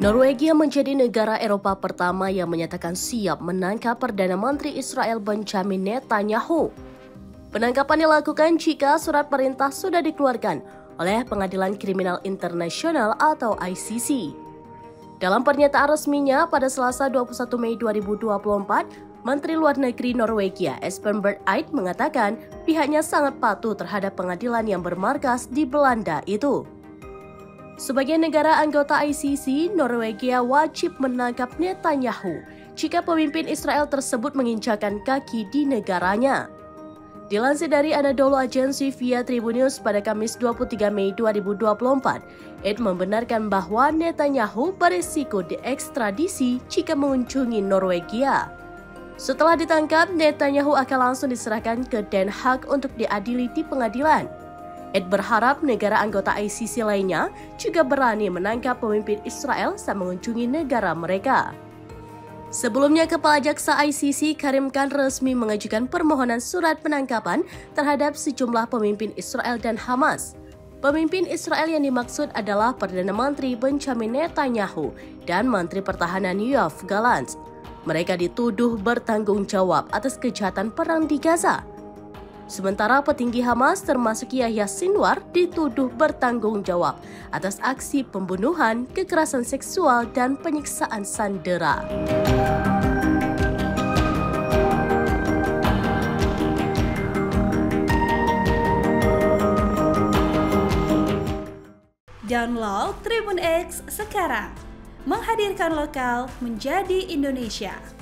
Norwegia menjadi negara Eropa pertama yang menyatakan siap menangkap Perdana Menteri Israel Benjamin Netanyahu. Penangkapan dilakukan jika surat perintah sudah dikeluarkan oleh Pengadilan Kriminal Internasional atau ICC. Dalam pernyataan resminya pada Selasa 21 Mei 2024, Menteri Luar Negeri Norwegia Espen Barth Eide mengatakan pihaknya sangat patuh terhadap pengadilan yang bermarkas di Belanda itu. Sebagai negara anggota ICC, Norwegia wajib menangkap Netanyahu jika pemimpin Israel tersebut menginjakan kaki di negaranya. Dilansir dari Anadolu Agency via Tribun News pada Kamis 23 Mei 2024, Eide membenarkan bahwa Netanyahu berisiko diekstradisi jika mengunjungi Norwegia. Setelah ditangkap, Netanyahu akan langsung diserahkan ke Den Haag untuk diadili di pengadilan. Eide berharap negara anggota ICC lainnya juga berani menangkap pemimpin Israel saat mengunjungi negara mereka. Sebelumnya, Kepala Jaksa ICC Karim Khan resmi mengajukan permohonan surat penangkapan terhadap sejumlah pemimpin Israel dan Hamas. Pemimpin Israel yang dimaksud adalah Perdana Menteri Benjamin Netanyahu dan Menteri Pertahanan Yoav Gallant. Mereka dituduh bertanggung jawab atas kejahatan perang di Gaza. Sementara petinggi Hamas termasuk Yahya Sinwar dituduh bertanggung jawab atas aksi pembunuhan, kekerasan seksual, dan penyiksaan sandera. Download Tribun X sekarang, menghadirkan lokal menjadi Indonesia.